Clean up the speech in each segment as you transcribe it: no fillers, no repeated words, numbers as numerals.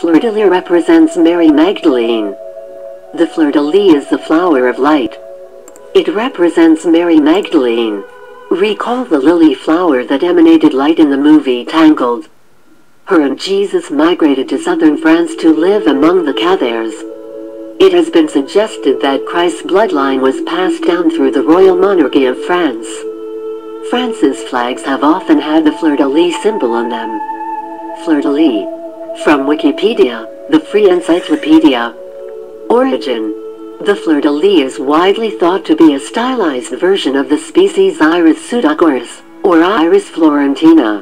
fleur-de-lis represents Mary Magdalene. The fleur-de-lis is the flower of light. It represents Mary Magdalene. Recall the lily flower that emanated light in the movie Tangled. Her and Jesus migrated to southern France to live among the Cathars. It has been suggested that Christ's bloodline was passed down through the royal monarchy of France. France's flags have often had the fleur-de-lis symbol on them. Fleur-de-lis. From Wikipedia, the free encyclopedia. Origin. The fleur-de-lis is widely thought to be a stylized version of the species Iris pseudochorus, or Iris florentina.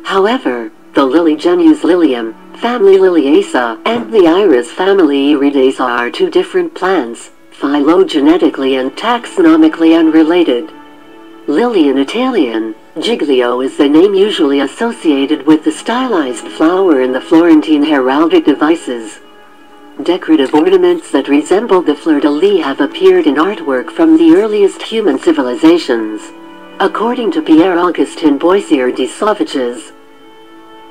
However, the lily genus Lilium, family Liliaceae, and the Iris family Iridaceae are two different plants, phylogenetically and taxonomically unrelated. Lily in Italian, giglio, is the name usually associated with the stylized flower in the Florentine heraldic devices. Decorative ornaments that resemble the fleur-de-lis have appeared in artwork from the earliest human civilizations, according to Pierre-Augustin Boissier de Sauvages,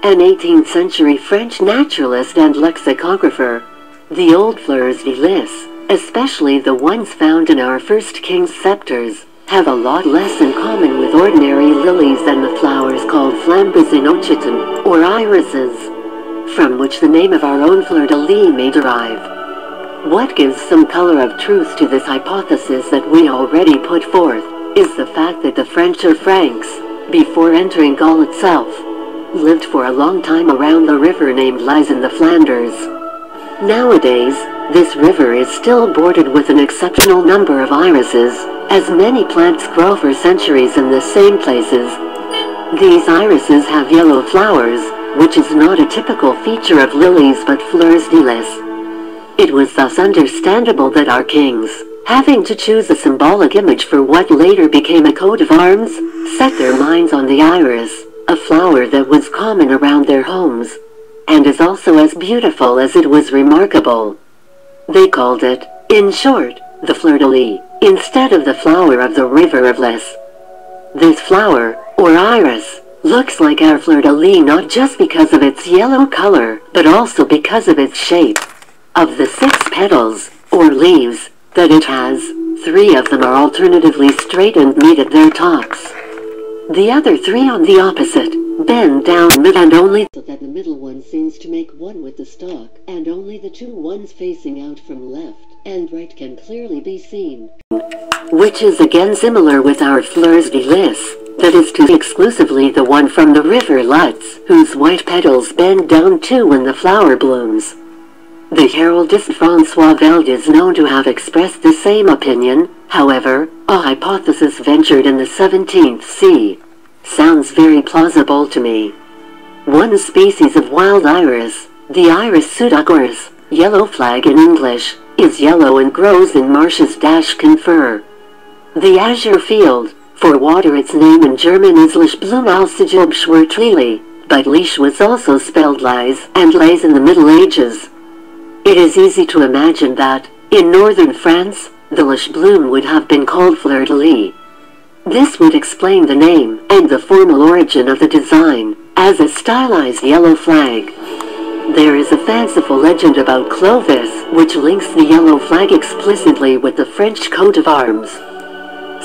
an 18th century French naturalist and lexicographer. The old fleurs-de-lis, especially the ones found in our first king's scepters, have a lot less in common with ordinary lilies than the flowers called flambes inochiton, or irises, from which the name of our own fleur-de-lis may derive. What gives some color of truth to this hypothesis that we already put forth, is the fact that the French or Franks, before entering Gaul itself, lived for a long time around the river named Lys in the Flanders. Nowadays, this river is still bordered with an exceptional number of irises, as many plants grow for centuries in the same places. These irises have yellow flowers, which is not a typical feature of lilies but fleurs-de-lis. It was thus understandable that our kings, having to choose a symbolic image for what later became a coat of arms, set their minds on the iris, a flower that was common around their homes, and is also as beautiful as it was remarkable. They called it, in short, the fleur-de-lis, instead of the flower of the river of Lys. This flower, or iris, looks like our fleur-de-lis not just because of its yellow color, but also because of its shape. Of the 6 petals, or leaves, that it has, 3 of them are alternatively straight and meet at their tops. The other 3 on the opposite, bend down mid and only so that the middle one seems to make one with the stalk, and only the 2 ones facing out from left and right can clearly be seen. Which is again similar with our fleurs-de-lis, that is to exclusively the one from the river Lys, whose white petals bend down too when the flower blooms. The heraldist François Velde is known to have expressed the same opinion. However, a hypothesis ventured in the 17th c. sounds very plausible to me. One species of wild iris, the Iris pseudochorus, yellow flag in English, is yellow and grows in marshes-confer. The azure field, for water its name in German is Lischblumenalsigilbschwertlili, but Lisch was also spelled Lys and Lays in the Middle Ages. It is easy to imagine that, in northern France, the Lischblume would have been called fleur-de-lis. This would explain the name and the formal origin of the design, as a stylized yellow flag. There is a fanciful legend about Clovis, which links the yellow flag explicitly with the French coat of arms.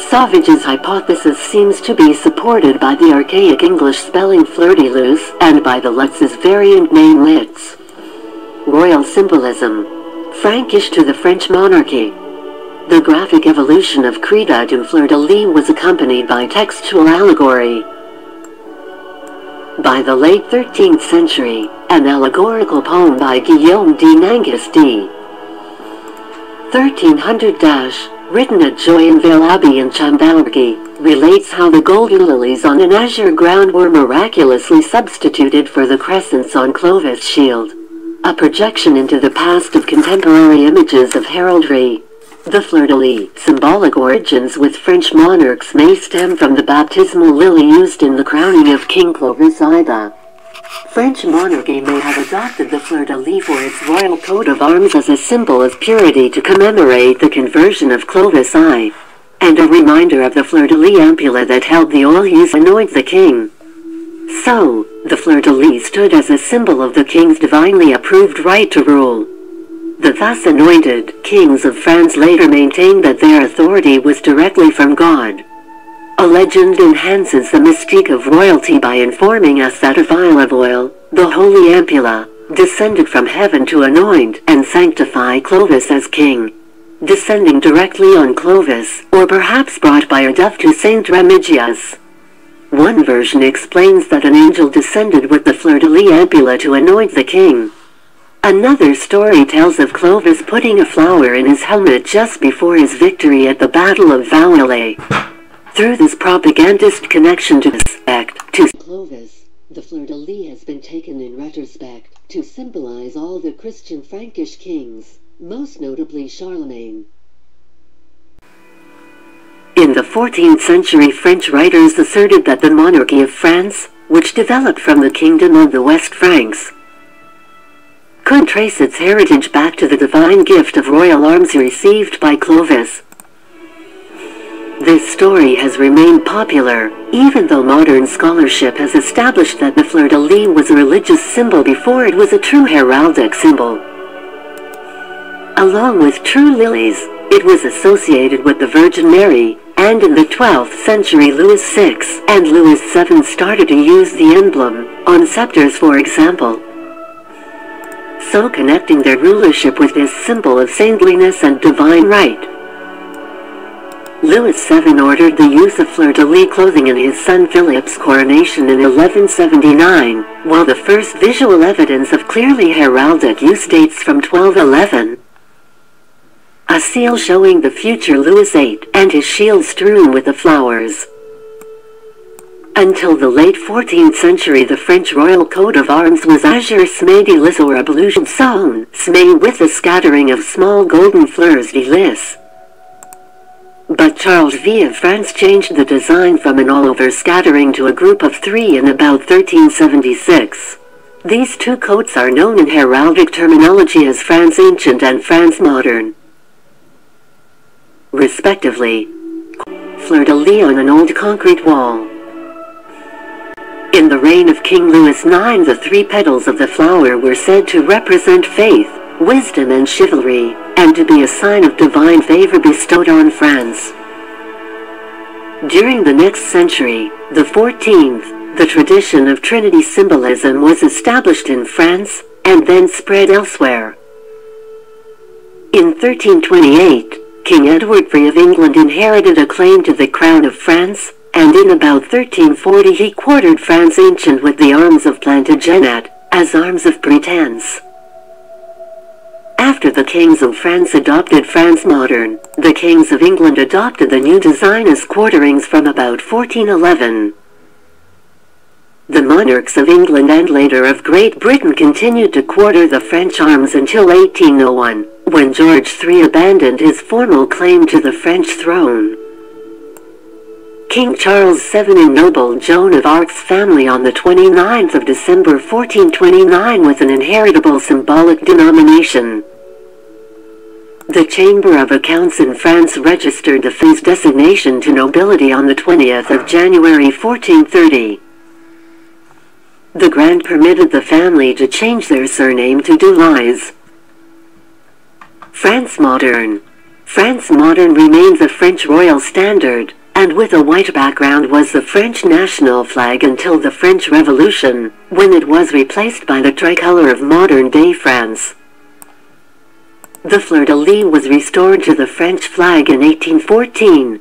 Sauvage's hypothesis seems to be supported by the archaic English spelling fleur-de-lys and by the Lutz's variant name Litz. Royal symbolism. Frankish to the French monarchy. The graphic evolution of Creda to fleur-de-lis was accompanied by textual allegory. By the late 13th century, an allegorical poem by Guillaume de Nangus d. 1300 written at Joinville Abbey in Chambouirgy, relates how the golden lilies on an azure ground were miraculously substituted for the crescents on Clovis' shield. A projection into the past of contemporary images of heraldry. The fleur-de-lis symbolic origins with French monarchs may stem from the baptismal lily used in the crowning of King Clovis either. French monarchy may have adopted the fleur-de-lis for its royal coat of arms as a symbol of purity to commemorate the conversion of Clovis I, and a reminder of the fleur-de-lis ampulla that held the oil used to anoint the king. So, the fleur-de-lis stood as a symbol of the king's divinely approved right to rule. The thus anointed kings of France later maintained that their authority was directly from God. A legend enhances the mystique of royalty by informing us that a vial of oil, the holy ampulla, descended from heaven to anoint and sanctify Clovis as king. Descending directly on Clovis, or perhaps brought by a dove to Saint Remigius. One version explains that an angel descended with the fleur-de-lis ampulla to anoint the king. Another story tells of Clovis putting a flower in his helmet just before his victory at the Battle of Vaulx. Through this propagandist connection to Clovis, the fleur-de-lis has been taken in retrospect to symbolize all the Christian Frankish kings, most notably Charlemagne. In the 14th century, French writers asserted that the monarchy of France, which developed from the kingdom of the West Franks, could trace its heritage back to the divine gift of royal arms received by Clovis. This story has remained popular, even though modern scholarship has established that the fleur-de-lis was a religious symbol before it was a true heraldic symbol. Along with true lilies, it was associated with the Virgin Mary, and in the 12th century Louis VI and Louis VII started to use the emblem on scepters, for example, so connecting their rulership with this symbol of saintliness and divine right. Louis VII ordered the use of fleur-de-lis clothing in his son Philip's coronation in 1179, while the first visual evidence of clearly heraldic use dates from 1211. A seal showing the future Louis VIII and his shield strewn with the flowers. Until the late 14th century, the French royal coat of arms was azure semé de lys or a blue jaune semé with a scattering of small golden fleurs-de-lys. But Charles V of France changed the design from an all-over scattering to a group of three in about 1376. These two coats are known in heraldic terminology as France Ancient and France Modern, respectively. Fleur-de-lis on an old concrete wall. In the reign of King Louis IX, the three petals of the flower were said to represent faith, wisdom and chivalry, and to be a sign of divine favor bestowed on France. During the next century, the 14th, the tradition of Trinity symbolism was established in France, and then spread elsewhere. In 1328, King Edward III of England inherited a claim to the crown of France, and in about 1340 he quartered France Ancient with the arms of Plantagenet, as arms of pretense. After the kings of France adopted France Modern, the kings of England adopted the new design as quarterings from about 1411. The monarchs of England and later of Great Britain continued to quarter the French arms until 1801, when George III abandoned his formal claim to the French throne. King Charles VII ennobled Joan of Arc's family on the 29th of December 1429 with an inheritable symbolic denomination. The Chamber of Accounts in France registered the fils designation to nobility on the 20th of January 1430. The grant permitted the family to change their surname to de Lys. France Modern. France Modern remains a French royal standard, and with a white background was the French national flag until the French Revolution, when it was replaced by the tricolor of modern-day France. The fleur-de-lis was restored to the French flag in 1814,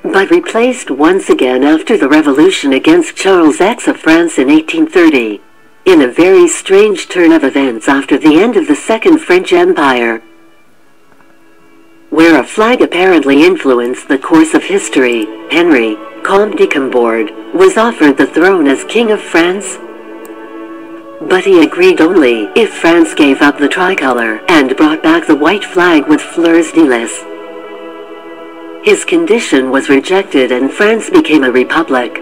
but replaced once again after the revolution against Charles X of France in 1830, in a very strange turn of events after the end of the Second French Empire, where a flag apparently influenced the course of history. Henry, Comte de Chambord, was offered the throne as King of France, but he agreed only if France gave up the tricolor and brought back the white flag with fleurs-de-lys. His condition was rejected and France became a republic.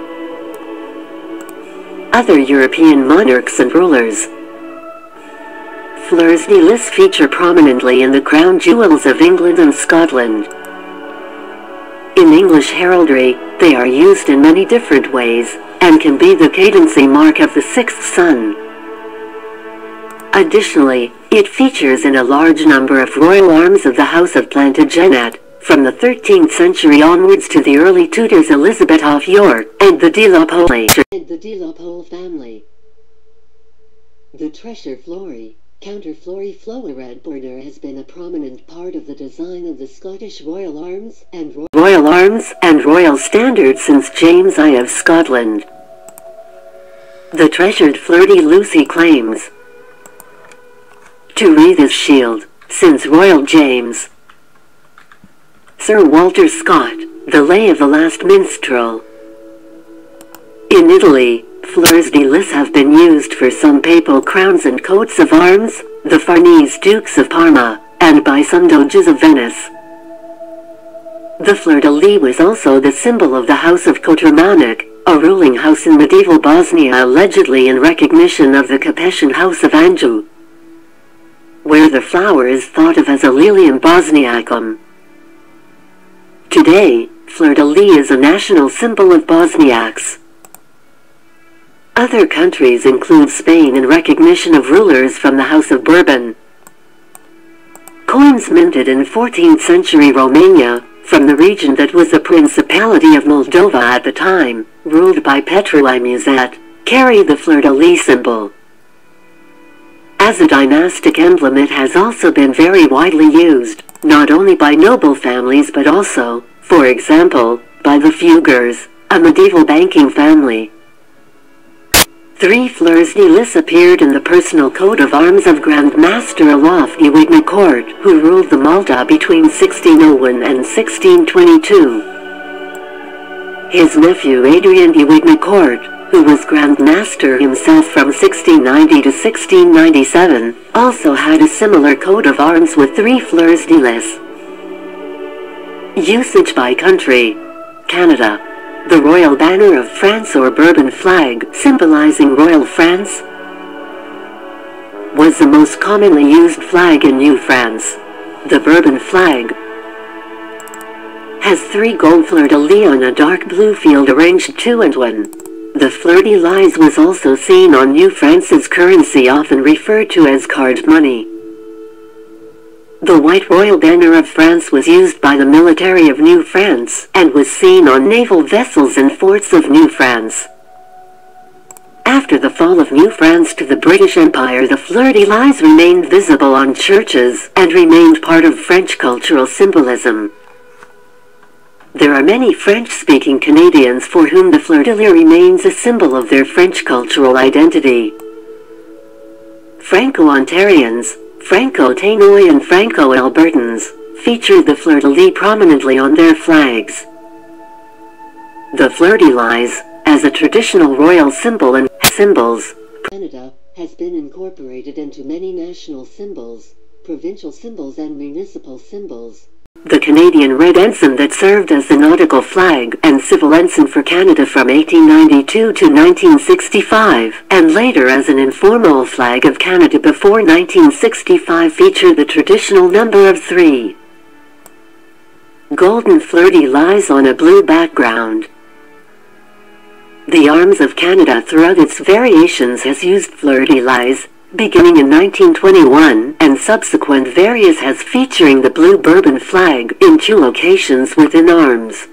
Other European monarchs and rulers. Fleurs-de-lys feature prominently in the crown jewels of England and Scotland. In English heraldry, they are used in many different ways, and can be the cadency mark of the sixth sun. Additionally, it features in a large number of royal arms of the House of Plantagenet, from the 13th century onwards to the early Tudors Elizabeth of York, and the de la Pole family. The Treasure Flory, counter-flory flowered border has been a prominent part of the design of the Scottish royal arms and royal standards since James I of Scotland. The treasured Fleur-de-Lys he claims to wreathe his shield, since Royal James. Sir Walter Scott, The Lay of the Last Minstrel. In Italy, fleurs-de-lys have been used for some papal crowns and coats of arms, the Farnese Dukes of Parma, and by some doges of Venice. The fleur-de-lys was also the symbol of the House of Kotormanic, a ruling house in medieval Bosnia, allegedly in recognition of the Capetian House of Anjou, where the flower is thought of as a Lilium bosniacum. Today, fleur-de-lys is a national symbol of Bosniaks. Other countries include Spain in recognition of rulers from the House of Bourbon. Coins minted in 14th century Romania, from the region that was the Principality of Moldova at the time, ruled by Petru I Muset, carry the fleur-de-lys symbol. As a dynastic emblem, it has also been very widely used, not only by noble families but also, for example, by the Fugers, a medieval banking family. 3 fleurs-de-lys appeared in the personal coat of arms of Grand Master Olaf de Wignacourt, who ruled the Malta between 1601 and 1622. His nephew Adrian de Wignacourt, who was Grand Master himself from 1690 to 1697, also had a similar coat of arms with 3 fleurs-de-lys. Usage by country. Canada. The royal banner of France or Bourbon flag, symbolizing Royal France, was the most commonly used flag in New France. The Bourbon flag has 3 gold fleur-de-lys on a dark blue field arranged 2 and 1. The fleur-de-lys was also seen on New France's currency, often referred to as card money. The white royal banner of France was used by the military of New France, and was seen on naval vessels and forts of New France. After the fall of New France to the British Empire, the fleur-de-lys remained visible on churches, and remained part of French cultural symbolism. There are many French-speaking Canadians for whom the fleur-de-lys remains a symbol of their French cultural identity. Franco-Ontarians, Franco-Tainois and Franco-Albertans featured the fleur-de-lys prominently on their flags. The fleur-de-lys, as a traditional royal symbol and symbols, Canada has been incorporated into many national symbols, provincial symbols and municipal symbols. The Canadian red ensign that served as the nautical flag and civil ensign for Canada from 1892 to 1965, and later as an informal flag of Canada before 1965, featured the traditional number of 3. Golden fleur-de-lys on a blue background. The Arms of Canada throughout its variations has used fleur-de-lys, beginning in 1921, and subsequent variants has featuring the blue Bourbon flag in 2 locations within arms.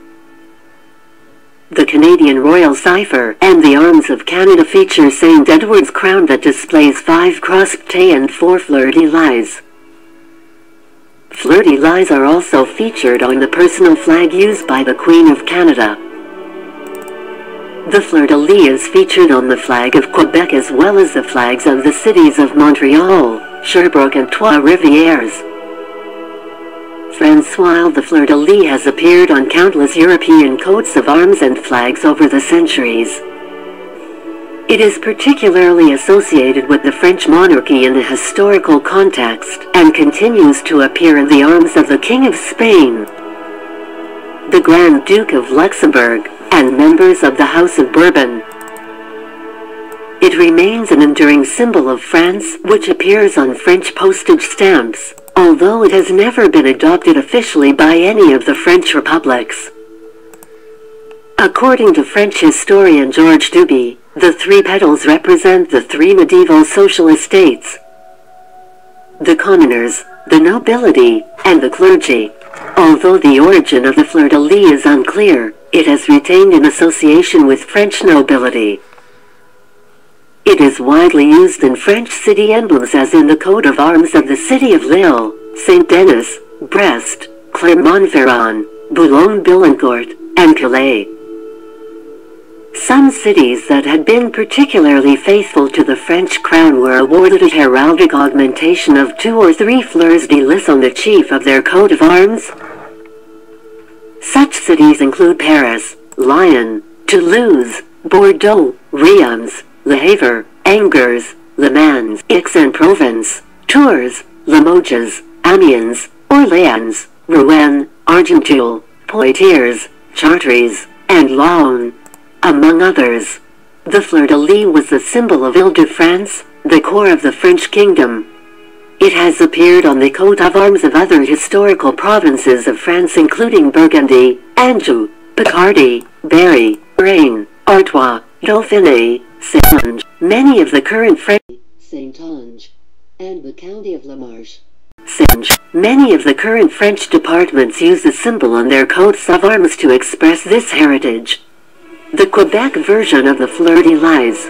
The Canadian Royal Cipher and the Arms of Canada feature St. Edward's crown that displays 5 crossed T and 4 fleur-de-lys. Fleur-de-lys are also featured on the personal flag used by the Queen of Canada. The fleur-de-lys is featured on the flag of Quebec as well as the flags of the cities of Montreal, Sherbrooke and Trois-Rivières. Francois, the fleur-de-lys has appeared on countless European coats of arms and flags over the centuries. It is particularly associated with the French monarchy in a historical context, and continues to appear in the arms of the King of Spain, the Grand Duke of Luxembourg, and members of the House of Bourbon. It remains an enduring symbol of France, which appears on French postage stamps, although it has never been adopted officially by any of the French republics. According to French historian Georges Duby, the three petals represent the three medieval social estates: the commoners, the nobility, and the clergy. Although the origin of the fleur-de-lis is unclear, it has retained an association with French nobility. It is widely used in French city emblems, as in the coat of arms of the city of Lille, Saint-Denis, Brest, Clermont-Ferrand, Boulogne-Billancourt, and Calais. Some cities that had been particularly faithful to the French crown were awarded a heraldic augmentation of 2 or 3 fleurs-de-lys on the chief of their coat of arms. Such cities include Paris, Lyon, Toulouse, Bordeaux, Reims, Le Havre, Angers, Le Mans, Aix-en-Provence, Tours, Limoges, Amiens, Orléans, Rouen, Argenteuil, Poitiers, Chartres, and Laon, among others. The fleur-de-lis was the symbol of Ile-de-France, the core of the French kingdom. It has appeared on the coat of arms of other historical provinces of France, including Burgundy, Anjou, Picardy, Berry, Rennes, Artois, Dauphiné, Saintonge, many of the current French Saintonge, and the county of La Marche. Many of the current French departments use the symbol on their coats of arms to express this heritage. The Quebec version of the fleur-de-lys.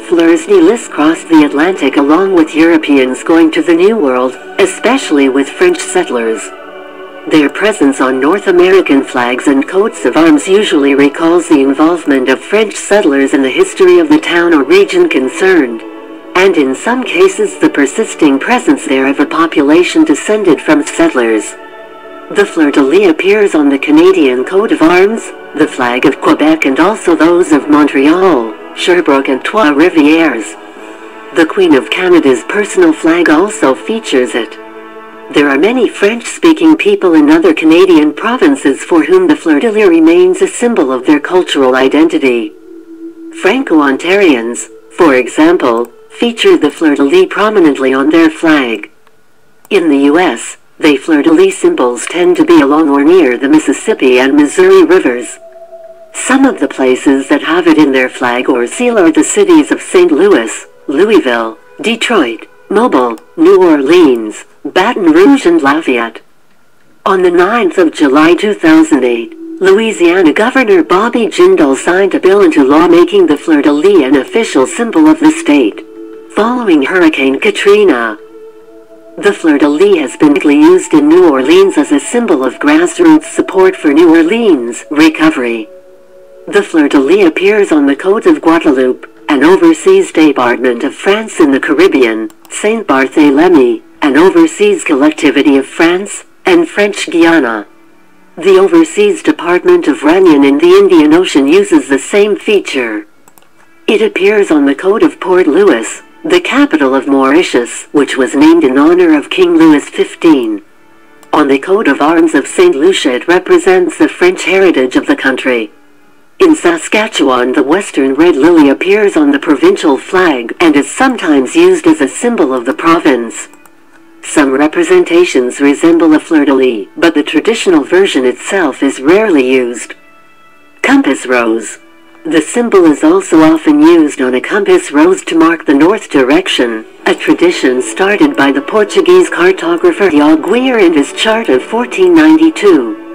Fleurs-de-lys crossed the Atlantic along with Europeans going to the New World, especially with French settlers. Their presence on North American flags and coats of arms usually recalls the involvement of French settlers in the history of the town or region concerned, and in some cases the persisting presence there of a population descended from settlers. The fleur-de-lis appears on the Canadian coat of arms, the flag of Quebec, and also those of Montreal, Sherbrooke, and Trois-Rivières. The Queen of Canada's personal flag also features it. There are many French-speaking people in other Canadian provinces for whom the fleur-de-lis remains a symbol of their cultural identity. Franco-Ontarians, for example, feature the fleur-de-lis prominently on their flag. In the U.S., the fleur-de-lis symbols tend to be along or near the Mississippi and Missouri rivers. Some of the places that have it in their flag or seal are the cities of St. Louis, Louisville, Detroit, Mobile, New Orleans, Baton Rouge, and Lafayette. On the 9th of July 2008, Louisiana Governor Bobby Jindal signed a bill into law making the fleur-de-lis an official symbol of the state, following Hurricane Katrina. The fleur-de-lis has been used in New Orleans as a symbol of grassroots support for New Orleans recovery. The fleur-de-lis appears on the coat of Guadeloupe, an overseas department of France in the Caribbean, Saint Barthélemy, an overseas collectivity of France, and French Guiana. The overseas department of Réunion in the Indian Ocean uses the same feature. It appears on the coat of Port Louis, the capital of Mauritius, which was named in honor of King Louis XV. On the coat of arms of St. Lucia, it represents the French heritage of the country. In Saskatchewan, the western red lily appears on the provincial flag and is sometimes used as a symbol of the province. Some representations resemble a fleur-de-lis, but the traditional version itself is rarely used. Compass rose. The symbol is also often used on a compass rose to mark the north direction, a tradition started by the Portuguese cartographer Aguirre in his chart of 1492.